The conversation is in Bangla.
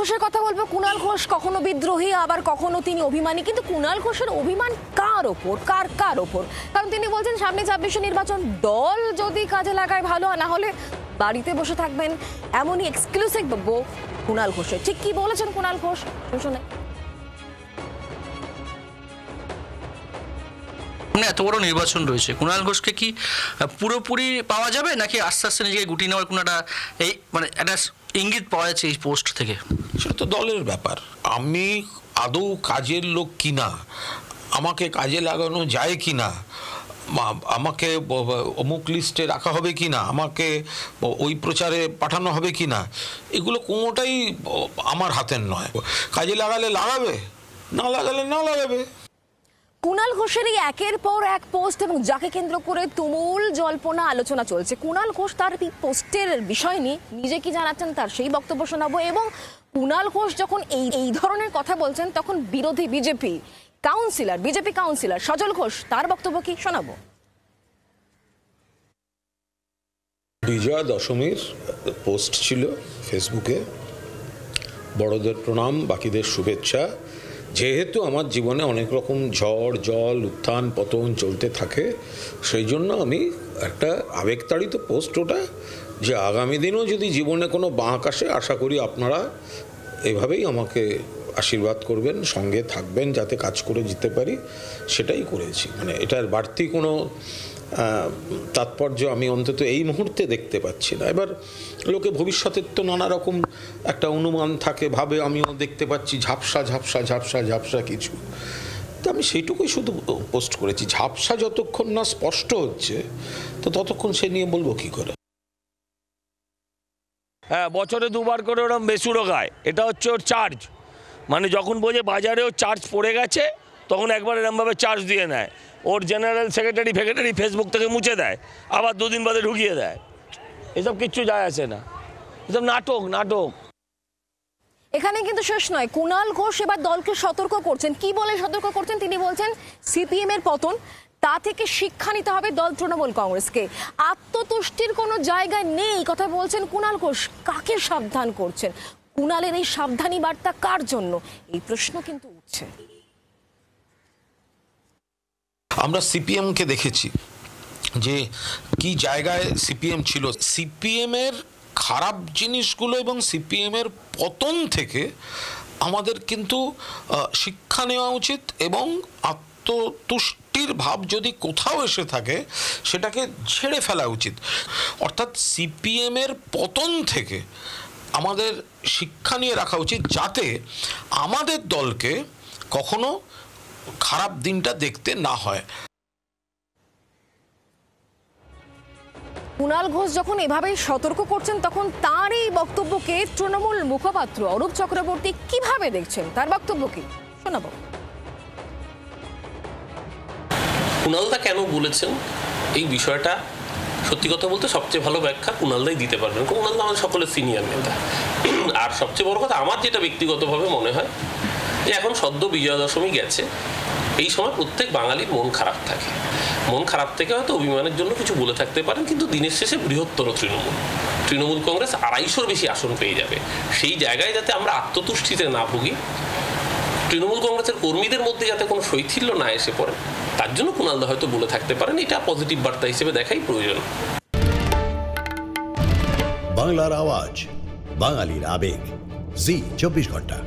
ঘোষের কথা বলবো। কুণাল ঘোষ কখনো বিদ্রোহী, আবার কখনো তিনি অভিমানী। কিন্তু কুণাল ঘোষের অভিমান কার ওপর, কার ওপর? কারণ তিনি বলছেন সামনে ২৬শে নির্বাচন, দল যদি কাজে লাগায় ভালো, না হলে বাড়িতে বসে থাকবেন। এমনই এক্সক্লুসিভ বক্তব্য কুণাল ঘোষের। ঠিক কি বলেছেন কুণাল ঘোষ, শুনে। এত বড় নির্বাচন রয়েছে, কুণাল ঘোষকে কি পুরোপুরি পাওয়া যাবে, নাকি আস্তে আস্তে নিজেকে গুটিয়ে নেওয়ার কোনো একটা ইঙ্গিত পাওয়া যাচ্ছে এই পোস্ট থেকে? সেটা তো দলের ব্যাপার। আমি আদৌ কাজের লোক কিনা, আমাকে কাজে লাগানো যায় কিনা, আমাকে অমুক লিস্টে রাখা হবে কিনা, আমাকে ওই প্রচারে পাঠানো হবে কিনা, এগুলো কোনোটাই আমার হাতের নয়। কাজে লাগালে লাগাবে, না লাগালে না লাগাবে। কুণাল ঘোষের এই একের পর এক পোস্ট এবং যাকে কেন্দ্র করে তুমুল জল্পনা আলোচনা চলছে। কুণাল ঘোষ তার এই পোস্টের বিষয় নিয়ে নিজে কি জানাচ্ছেন, তার সেই বক্তব্য শোনাবো। এবং কুণাল ঘোষ যখন এই ধরনের কথা বলছেন, তখন বিরোধী বিজেপি কাউন্সিলর সজল ঘোষ, তার বক্তব্য কি শোনাবো। বিজয়া দশমীর পোস্ট ছিল ফেসবুকে, বড়দের প্রণাম, বাকিদের শুভেচ্ছা। যেহেতু আমার জীবনে অনেক রকম ঝড় জল উত্থান পতন চলতে থাকে, সেই জন্য আমি একটা আবেগতাড়িত পোস্ট, ওটা যে আগামী দিনেও যদি জীবনে কোনো বাঁক আসে, আশা করি আপনারা এভাবেই আমাকে আশীর্বাদ করবেন, সঙ্গে থাকবেন, যাতে কাজ করে যেতে পারি, সেটাই করেছি। মানে এটার বাড়তি কোনো তাৎপর্য আমি অন্তত এই মুহূর্তে দেখতে পাচ্ছি না। এবার লোকে ভবিষ্যতের তো নানা রকম একটা অনুমান থাকে, ভাবে আমিও দেখতে পাচ্ছি ঝাপসা কিছু। তো আমি সেইটুকুই শুধু পোস্ট করেছি। ঝাপসা যতক্ষণ না স্পষ্ট হচ্ছে, তো ততক্ষণ সে নিয়ে বলবো কি করে। হ্যাঁ, বছরে দুবার করে ওরকম বেসুরো গায়, এটা হচ্ছে ওর চার্জ। মানে যখন বোঝে বাজারেও চার্জ পড়ে গেছে, তখন একবার এরমভাবে চার্জ দিয়ে নেয়। ওর জেনারেল সেক্রেটারি ফেসবুক থেকে মুছে দেয়, আবার দুদিন বাদে ঢুকিয়ে দেয়। এসব কিচ্ছু যায় আসে না, এসব নাটক। এখানে কিন্তু শেষ নয়। কুণাল ঘোষ এবার দলকে সতর্ক করছেন। কি বলে সতর্ক করছেন? তিনি বলছেন সিপিএম এর পতন, তা থেকে শিক্ষা নিতে হবে দল তৃণমূল কংগ্রেসকে। আত্মতুষ্টির কোনো জায়গা নেই কথা বলছেন কুণাল ঘোষ। কাকে সাবধান করছেন? কুণালের এই সাবধানী বার্তা কার জন্য, এই প্রশ্ন কিন্তু উঠছে। আমরা সিপিএমকে দেখেছি যে কি জায়গায় সিপিএম ছিল। সিপিএম এর খারাপ জিনিসগুলো এবং সিপিএম এর পতন থেকে আমাদের কিন্তু শিক্ষা নেওয়া উচিত, এবং আত্মতুষ্টির ভাব যদি কোথাও এসে থাকে, সেটাকে ছেড়ে ফেলা উচিত। অর্থাৎ সিপিএম এর পতন থেকে আমাদের শিক্ষা নিয়ে রাখা উচিত, যাতে আমাদের দলকে কখনো খারাপ দিনটা দেখতে না হয়। কুণাল ঘোষ যখন এভাবে সতর্ক করছেন, তখন তার এই বক্তব্যকে তৃণমূল মুখপাত্র অরূপ চক্রবর্তী কিভাবে দেখছেন, তার বক্তব্য কি শোনাবো। কুণালদা কেন বলেছেন এই বিষয়টা, সত্যি কথা বলতে সবচেয়ে ভালো ব্যাখ্যা কুণালদাই দিতে পারবেন। কুণালদা আমাদের সকলের সিনিয়র নেতা। আর সবচেয়ে বড় কথা, আমার যেটা ব্যক্তিগতভাবে মনে হয় যে এখন সদ্য বিজয়া দশমী গেছে, এই সময় প্রত্যেক বাঙালির মন খারাপ থাকে। মন খারাপ থেকে হয়তো অভিমানের জন্য কিছু বলে থাকতে পারেন, কিন্তু দিনের শেষে বৃহত্তর তৃণমূল কংগ্রেস ২৫০-র বেশি আসন পেয়ে যাবে। সেই জায়গায় যাতে আমরা আত্মতুষ্টিতে না ভুগি, তৃণমূল কংগ্রেসের কর্মীদের মধ্যে যাতে কোনো শৈথিল্য না এসে পড়ে, তার জন্য কুণালদা হয়তো বলে থাকতে পারেন। এটা পজিটিভ বার্তা হিসেবে দেখাই প্রয়োজন। বাংলার আওয়াজ, বাঙালির আবেগ, জি ২৪ ঘন্টা।